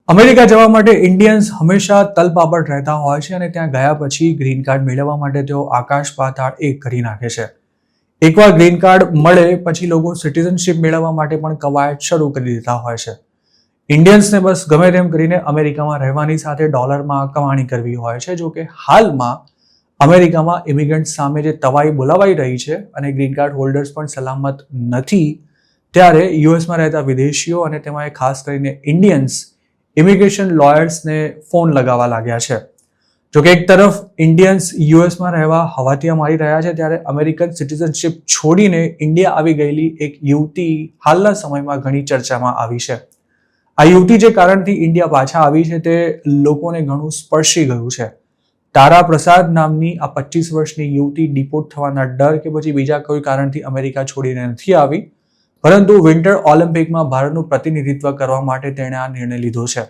America જવા માટે Indians હંમેશા તલપાપડ રહેતા હોય છે અને ત્યાં ગયા પછી ગ્રીન કાર્ડ મેળવવા માટે તેઓ આકાશ પાતાળ એક કરી નાખે છે. એકવાર ગ્રીન કાર્ડ મળે પછી લોકો સિટીઝનશિપ મેળવવા માટે પણ કવાયત શરૂ કરી દેતા હોય છે. ઇન્ડિયન્સને બસ ગમે તેમ કરીને અમેરિકામાં રહેવાની સાથે ડોલરમાં કમાણી કરવી હોય છે. જો કે હાલમાં અમેરિકામાં ઇમિગ્રન્ટ સામે જે તવાઈ બોલાવાઈ રહી છે અને ગ્રીન કાર્ડ હોલ્ડર્સ પણ સલામત નથી, ત્યારે યુએસમાં રહેતા વિદેશીઓ અને તેમાં ખાસ કરીને ઇન્ડિયન્સ ઇમિગ્રેશન લોયર્સને ફોન લગાવવા લાગ્યા છે. જોકે એક તરફ ઇન્ડિયન્સ યુએસમાં રહેવા હવાતિયા મારી રહ્યા છે, ત્યારે અમેરિકન સિટીઝનશિપ છોડીને ઇન્ડિયા આવી ગયેલી એક યુવતી હાલના સમયમાં ઘણી ચર્ચામાં આવી છે. આ યુવતી જે કારણથી ઇન્ડિયા પાછા આવી છે તે લોકોને ઘણું સ્પર્શી ગયું છે. તારા પ્રસાદ નામની આ 25 વર્ષની યુવતી ડિપોર્ટ થવાના ડર કે પછી બીજા કોઈ કારણથી અમેરિકા છોડીને નથી આવી, પરંતુ વિન્ટર ઓલિમ્પિકમાં ભારતનું પ્રતિનિધિત્વ કરવા માટે તેણે આ નિર્ણય લીધો છે.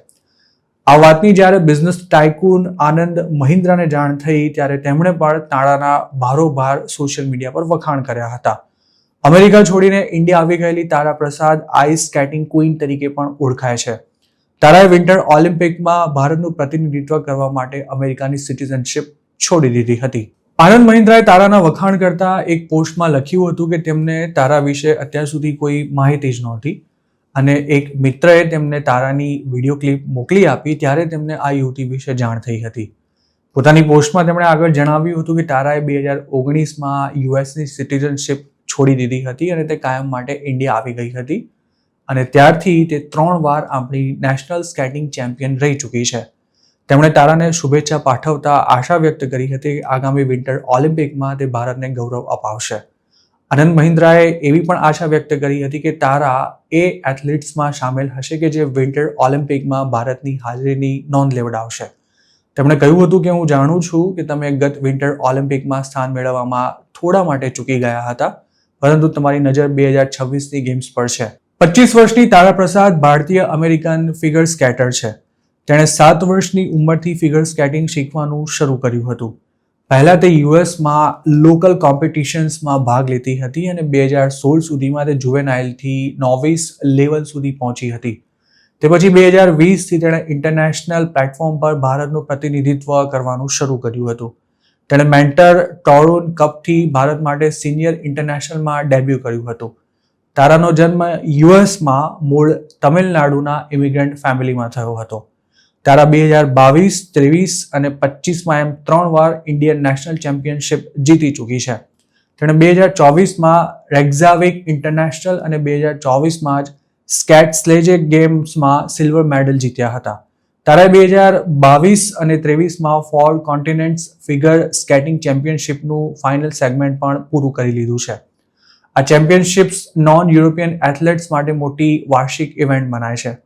આ વાતની જ્યારે બિઝનેસ ટાઇકૂન આનંદ મહિન્દ્રાને જાણ થઈ ત્યારે તેમણે પણ તાળાના ભારોભાર સોશિયલ મીડિયા પર વખાણ કર્યા હતા. અમેરિકા છોડીને ઇન્ડિયા આવી ગયેલી તારા પ્રસાદ આઈસ સ્કેટિંગ ક્વીન તરીકે પણ ઓળખાય છે. તારાએ વિન્ટર ઓલિમ્પિકમાં ભારતનું પ્રતિનિધિત્વ કરવા માટે અમેરિકાની સિટીઝનશિપ છોડી દીધી હતી. આનંદ મહિન્દ્રાએ તારાના વખાણ કરતા એક પોસ્ટમાં લખ્યું હતું કે તેમને તારા વિશે અત્યાર સુધી કોઈ માહિતી જ નહોતી અને એક મિત્રએ તેમને તારાની વિડીયો ક્લિપ મોકલી આપી ત્યારે તેમને આ યુવતી વિશે જાણ થઈ હતી. પોતાની પોસ્ટમાં તેમણે આગળ જણાવ્યું હતું કે તારાએ 2019માં યુએસની સિટીઝનશિપ છોડી દીધી હતી અને તે કાયમ માટે ઇન્ડિયા આવી ગઈ હતી અને ત્યારથી તે 3 વાર આપણી નેશનલ સ્કેટિંગ ચેમ્પિયન રહી ચૂકી છે. તેમણે તારાને શુભેચ્છા પાઠવતા આશા વ્યક્ત કરી હતી કે આગામી વિન્ટર ઓલિમ્પિકમાં તે ભારતને ગૌરવ અપાવશે. આનંદ મહિન્દ્રાએ એવી પણ આશા વ્યક્ત કરી હતી કે તારા એ એથ્લીટ્સમાં સામેલ હશે કે જે વિન્ટર ઓલિમ્પિકમાં ભારતની હાજરીની નોંધ લેવડાવશે. તેમણે કહ્યું હતું કે હું જાણું છું કે તમે ગત વિન્ટર ઓલિમ્પિકમાં સ્થાન મેળવવામાં થોડા માટે ચૂકી ગયા હતા, પરંતુ તમારી નજર 2026ની ગેમ્સ પર છે. 25 વર્ષની તારા પ્રસાદ ભારતીય અમેરિકન ફિગર સ્કેટર છે. તેણે 7 વર્ષની ઉંમરથી ફિગર સ્કેટિંગ શીખવાનું શરૂ કર્યું હતું. પહેલા તે યુએસમાં લોકલ કોમ્પિટિશન્સમાં ભાગ લેતી હતી અને 2016 સુધીમાં તે જુવેનાઇલથી નોવિસ લેવલ સુધી પહોંચી હતી. તે પછી 2020થી તેણે ઇન્ટરનેશનલ પ્લેટફોર્મ પર ભારતનું પ્રતિનિધિત્વ કરવાનું શરૂ કર્યું હતું. તેણે મેન્ટર ટોરોન કપથી ભારત માટે સિનિયર ઇન્ટરનેશનલમાં ડેબ્યુ કર્યું હતું. તારાનો જન્મ યુએસમાં મૂળ તમિલનાડુના ઇમિગ્રન્ટ ફેમિલીમાં થયો હતો. તારા 2022, 23 અને 25માં એમ 3 વાર ઇન્ડિયન નેશનલ ચેમ્પિયનશિપ જીતી ચૂકી છે. તેણે 2024માં રેક્ઝાવિક ઇન્ટરનેશનલ અને 2024માં જ સ્કેટ સ્લેજે ગેમ્સમાં સિલ્વર મેડલ જીત્યા હતા. તારાએ 2022 અને 23માં ફોર કોન્ટિનેન્ટ્સ ફિગર સ્કેટિંગ ચેમ્પિયનશિપનું ફાઇનલ સેગમેન્ટ પણ પૂરું કરી લીધું છે. આ ચેમ્પિયનશિપ્સ નોન યુરોપિયન એથ્લેટ્સ માટે મોટી વાર્ષિક ઇવેન્ટ મનાય છે.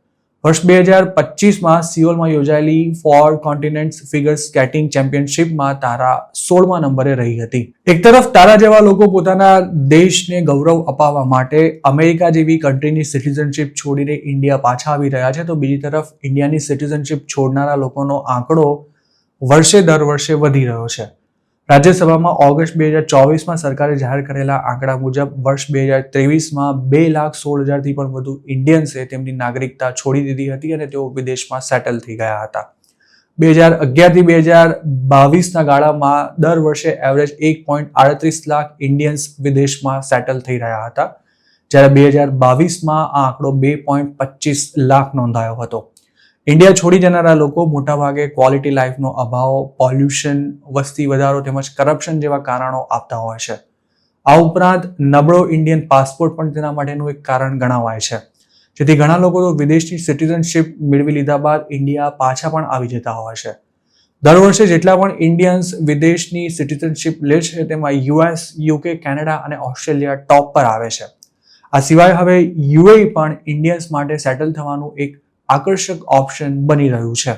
વર્ષ 2025માં સિયોલમાં યોજાયેલી ફોર કોન્ટિનેન્ટ્સ ફિગર સ્કેટિંગ ચેમ્પિયનશિપમાં તારા 16મા નંબરે રહી હતી. એક તરફ તારા જેવા લોકો પોતાના દેશને ગૌરવ અપાવવા માટે અમેરિકા જેવી કન્ટ્રીની સિટીઝનશિપ છોડીને ઇન્ડિયા પાછા આવી રહ્યા છે, તો બીજી તરફ ઇન્ડિયાની સિટીઝનશિપ છોડનારા લોકોનો આંકડો વર્ષે દર વર્ષે વધી રહ્યો છે. રાજ્યસભામાં ઓગસ્ટ 2024માં સરકારે જાહેર કરેલા આંકડા મુજબ વર્ષ 2023માં 2,16,000થી પણ વધુ ઇન્ડિયન્સે તેમની નાગરિકતા છોડી દીધી હતી અને તેઓ વિદેશમાં સેટલ થઈ ગયા હતા. 2011થી 2022ના ગાળામાં દર વર્ષે એવરેજ 1.38 લાખ ઇન્ડિયન્સ વિદેશમાં સેટલ થઈ રહ્યા હતા, જ્યારે 2022માં આ આંકડો 2.25 લાખ નોંધાયો હતો. ઇન્ડિયા છોડી જનારા લોકો મોટાભાગે ક્વોલિટી લાઈફનો અભાવ, પોલ્યુશન, વસ્તી વધારો તેમજ કરપ્શન જેવા કારણો આપતા હોય છે. આ ઉપરાંત નબળો ઇન્ડિયન પાસપોર્ટ પણ તેના માટેનું એક કારણ ગણાવાય છે, જેથી ઘણા લોકો તો વિદેશની સિટીઝનશિપ મેળવી લીધા બાદ ઇન્ડિયા પાછા પણ આવી જતા હોય છે. દર વર્ષે જેટલા પણ ઇન્ડિયન્સ વિદેશની સિટીઝનશિપ લે છે તેમાં યુએસ, યુકે, કેનેડા અને ઓસ્ટ્રેલિયા ટોપ પર આવે છે. આ સિવાય હવે યુએઈ પણ ઇન્ડિયન્સ માટે સેટલ થવાનું એક આકર્ષક ઓપ્શન બની રહ્યું છે.